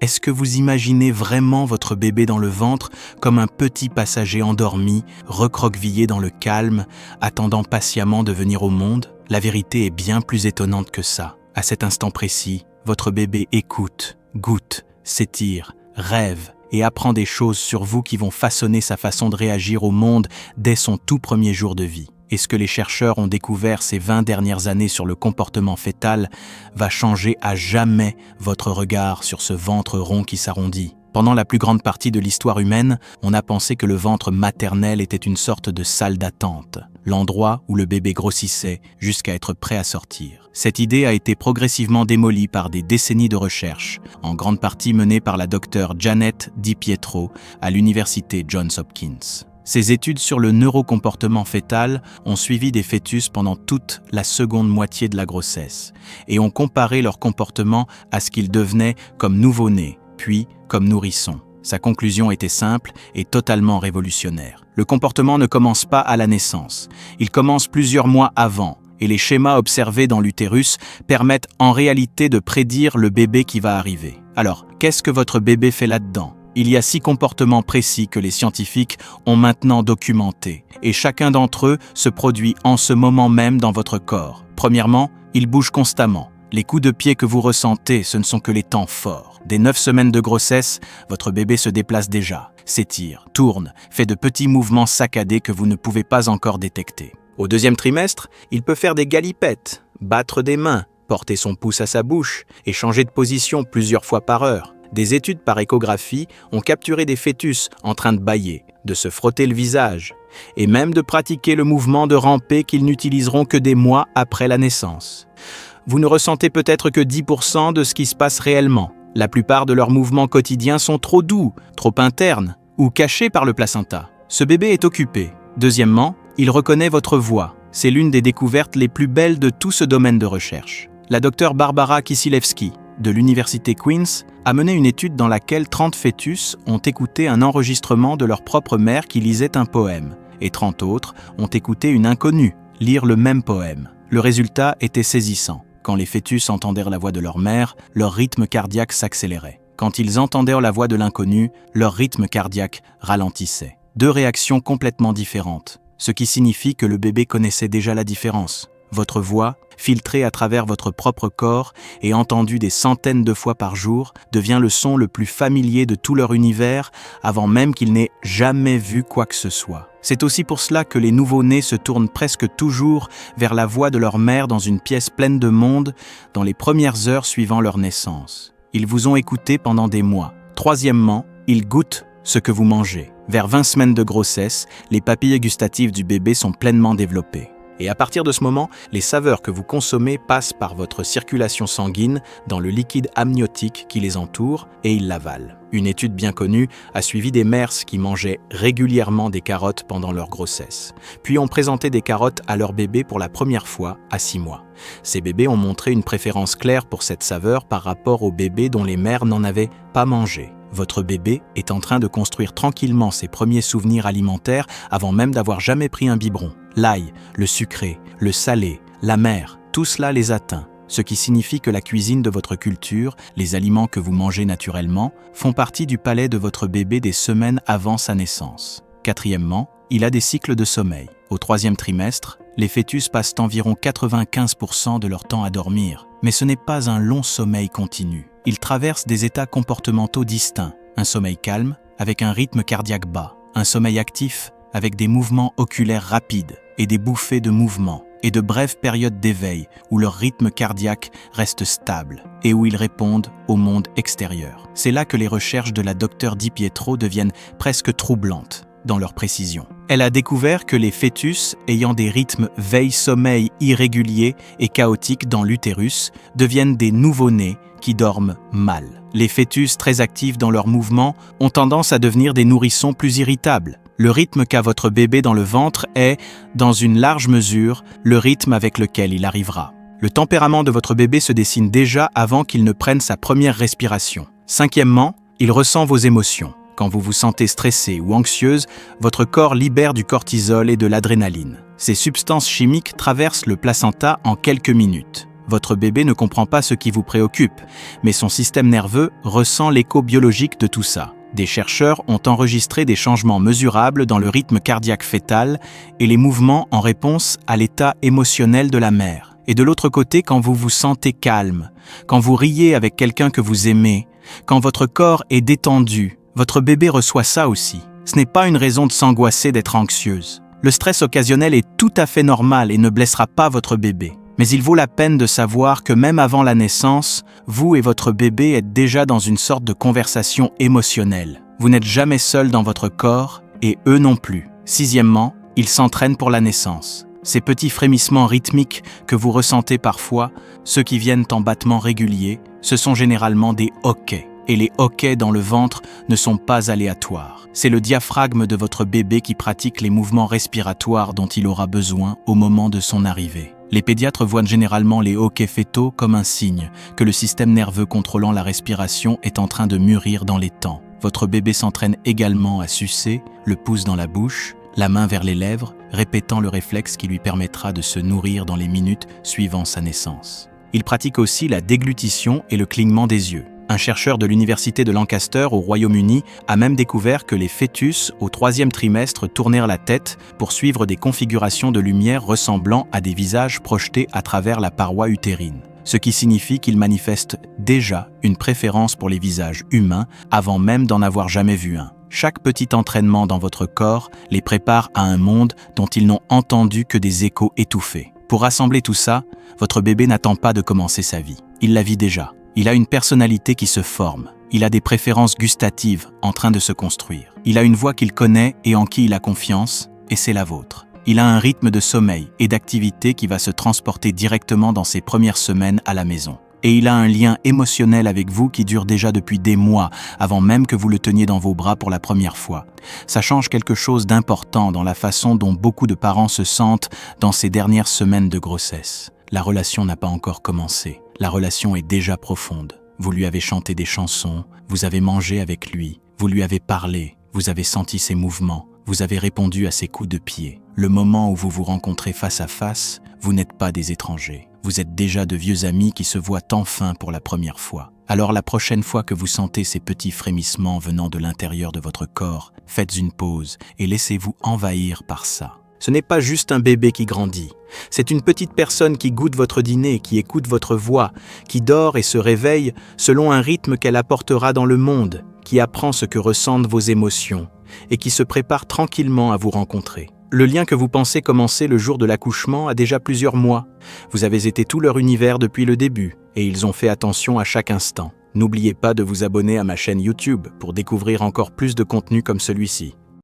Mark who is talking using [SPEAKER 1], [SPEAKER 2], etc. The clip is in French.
[SPEAKER 1] Est-ce que vous imaginez vraiment votre bébé dans le ventre comme un petit passager endormi, recroquevillé dans le calme, attendant patiemment de venir au monde? La vérité est bien plus étonnante que ça. À cet instant précis, votre bébé écoute, goûte, s'étire, rêve et apprend des choses sur vous qui vont façonner sa façon de réagir au monde dès son tout premier jour de vie. Et ce que les chercheurs ont découvert ces 20 dernières années sur le comportement fœtal va changer à jamais votre regard sur ce ventre rond qui s'arrondit. Pendant la plus grande partie de l'histoire humaine, on a pensé que le ventre maternel était une sorte de salle d'attente, l'endroit où le bébé grossissait jusqu'à être prêt à sortir. Cette idée a été progressivement démolie par des décennies de recherche, en grande partie menées par la docteure Janet DiPietro à l'université Johns Hopkins. Ces études sur le neurocomportement fœtal ont suivi des fœtus pendant toute la seconde moitié de la grossesse et ont comparé leur comportement à ce qu'ils devenaient comme nouveau-nés, puis comme nourrissons. Sa conclusion était simple et totalement révolutionnaire. Le comportement ne commence pas à la naissance, il commence plusieurs mois avant, et les schémas observés dans l'utérus permettent en réalité de prédire le bébé qui va arriver. Alors, qu'est-ce que votre bébé fait là-dedans ? Il y a 6 comportements précis que les scientifiques ont maintenant documentés, et chacun d'entre eux se produit en ce moment même dans votre corps. Premièrement, il bouge constamment. Les coups de pied que vous ressentez, ce ne sont que les temps forts. Dès 9 semaines de grossesse, votre bébé se déplace déjà, s'étire, tourne, fait de petits mouvements saccadés que vous ne pouvez pas encore détecter. Au 2e trimestre, il peut faire des galipettes, battre des mains, porter son pouce à sa bouche et changer de position plusieurs fois par heure. Des études par échographie ont capturé des fœtus en train de bâiller, de se frotter le visage, et même de pratiquer le mouvement de ramper qu'ils n'utiliseront que des mois après la naissance. Vous ne ressentez peut-être que 10% de ce qui se passe réellement. La plupart de leurs mouvements quotidiens sont trop doux, trop internes, ou cachés par le placenta. Ce bébé est occupé. Deuxièmement, il reconnaît votre voix. C'est l'une des découvertes les plus belles de tout ce domaine de recherche. La docteure Barbara Kisilevsky, de l'université Queen's, a mené une étude dans laquelle 30 fœtus ont écouté un enregistrement de leur propre mère qui lisait un poème, et 30 autres ont écouté une inconnue lire le même poème. Le résultat était saisissant. Quand les fœtus entendirent la voix de leur mère, leur rythme cardiaque s'accélérait. Quand ils entendirent la voix de l'inconnu, leur rythme cardiaque ralentissait. 2 réactions complètement différentes, ce qui signifie que le bébé connaissait déjà la différence. Votre voix, filtrée à travers votre propre corps et entendue des centaines de fois par jour, devient le son le plus familier de tout leur univers avant même qu'ils n'aient jamais vu quoi que ce soit. C'est aussi pour cela que les nouveau-nés se tournent presque toujours vers la voix de leur mère dans une pièce pleine de monde dans les premières heures suivant leur naissance. Ils vous ont écouté pendant des mois. Troisièmement, ils goûtent ce que vous mangez. Vers 20 semaines de grossesse, les papilles gustatives du bébé sont pleinement développées. Et à partir de ce moment, les saveurs que vous consommez passent par votre circulation sanguine dans le liquide amniotique qui les entoure et ils l'avalent. Une étude bien connue a suivi des mères qui mangeaient régulièrement des carottes pendant leur grossesse, puis ont présenté des carottes à leur bébé pour la première fois à 6 mois. Ces bébés ont montré une préférence claire pour cette saveur par rapport aux bébés dont les mères n'en avaient pas mangé. Votre bébé est en train de construire tranquillement ses premiers souvenirs alimentaires avant même d'avoir jamais pris un biberon. L'ail, le sucré, le salé, l'amer, tout cela les atteint, ce qui signifie que la cuisine de votre culture, les aliments que vous mangez naturellement, font partie du palais de votre bébé des semaines avant sa naissance. Quatrièmement, il a des cycles de sommeil. Au 3e trimestre, les fœtus passent environ 95% de leur temps à dormir, mais ce n'est pas un long sommeil continu. Ils traversent des états comportementaux distincts, un sommeil calme avec un rythme cardiaque bas, un sommeil actif avec des mouvements oculaires rapides et des bouffées de mouvement, et de brèves périodes d'éveil où leur rythme cardiaque reste stable et où ils répondent au monde extérieur. C'est là que les recherches de la docteure DiPietro deviennent presque troublantes dans leur précision. Elle a découvert que les fœtus ayant des rythmes veille-sommeil irréguliers et chaotiques dans l'utérus deviennent des nouveau-nés qui dorment mal. Les fœtus très actifs dans leurs mouvements ont tendance à devenir des nourrissons plus irritables. Le rythme qu'a votre bébé dans le ventre est, dans une large mesure, le rythme avec lequel il arrivera. Le tempérament de votre bébé se dessine déjà avant qu'il ne prenne sa première respiration. Cinquièmement, il ressent vos émotions. Quand vous vous sentez stressé ou anxieuse, votre corps libère du cortisol et de l'adrénaline. Ces substances chimiques traversent le placenta en quelques minutes. Votre bébé ne comprend pas ce qui vous préoccupe, mais son système nerveux ressent l'écho biologique de tout ça. Des chercheurs ont enregistré des changements mesurables dans le rythme cardiaque fœtal et les mouvements en réponse à l'état émotionnel de la mère. Et de l'autre côté, quand vous vous sentez calme, quand vous riez avec quelqu'un que vous aimez, quand votre corps est détendu, votre bébé reçoit ça aussi. Ce n'est pas une raison de s'angoisser d'être anxieuse. Le stress occasionnel est tout à fait normal et ne blessera pas votre bébé. Mais il vaut la peine de savoir que même avant la naissance, vous et votre bébé êtes déjà dans une sorte de conversation émotionnelle. Vous n'êtes jamais seul dans votre corps et eux non plus. Sixièmement, ils s'entraînent pour la naissance. Ces petits frémissements rythmiques que vous ressentez parfois, ceux qui viennent en battements réguliers, ce sont généralement des hoquets. Et les hoquets dans le ventre ne sont pas aléatoires. C'est le diaphragme de votre bébé qui pratique les mouvements respiratoires dont il aura besoin au moment de son arrivée. Les pédiatres voient généralement les hoquets fœtaux comme un signe que le système nerveux contrôlant la respiration est en train de mûrir dans les temps. Votre bébé s'entraîne également à sucer, le pouce dans la bouche, la main vers les lèvres, répétant le réflexe qui lui permettra de se nourrir dans les minutes suivant sa naissance. Il pratique aussi la déglutition et le clignement des yeux. Un chercheur de l'université de Lancaster au Royaume-Uni a même découvert que les fœtus au 3e trimestre tournèrent la tête pour suivre des configurations de lumière ressemblant à des visages projetés à travers la paroi utérine, ce qui signifie qu'ils manifestent déjà une préférence pour les visages humains avant même d'en avoir jamais vu un. Chaque petit entraînement dans votre corps les prépare à un monde dont ils n'ont entendu que des échos étouffés. Pour rassembler tout ça, votre bébé n'attend pas de commencer sa vie. Il la vit déjà. Il a une personnalité qui se forme. Il a des préférences gustatives en train de se construire. Il a une voix qu'il connaît et en qui il a confiance, et c'est la vôtre. Il a un rythme de sommeil et d'activité qui va se transporter directement dans ses premières semaines à la maison. Et il a un lien émotionnel avec vous qui dure déjà depuis des mois, avant même que vous le teniez dans vos bras pour la première fois. Ça change quelque chose d'important dans la façon dont beaucoup de parents se sentent dans ces dernières semaines de grossesse. La relation n'a pas encore commencé. La relation est déjà profonde. Vous lui avez chanté des chansons, vous avez mangé avec lui, vous lui avez parlé, vous avez senti ses mouvements, vous avez répondu à ses coups de pied. Le moment où vous vous rencontrez face à face, vous n'êtes pas des étrangers. Vous êtes déjà de vieux amis qui se voient enfin pour la première fois. Alors la prochaine fois que vous sentez ces petits frémissements venant de l'intérieur de votre corps, faites une pause et laissez-vous envahir par ça. Ce n'est pas juste un bébé qui grandit. C'est une petite personne qui goûte votre dîner, qui écoute votre voix, qui dort et se réveille selon un rythme qu'elle apportera dans le monde, qui apprend ce que ressentent vos émotions et qui se prépare tranquillement à vous rencontrer. Le lien que vous pensez commencer le jour de l'accouchement a déjà plusieurs mois. Vous avez été tout leur univers depuis le début et ils ont fait attention à chaque instant. N'oubliez pas de vous abonner à ma chaîne YouTube pour découvrir encore plus de contenu comme celui-ci.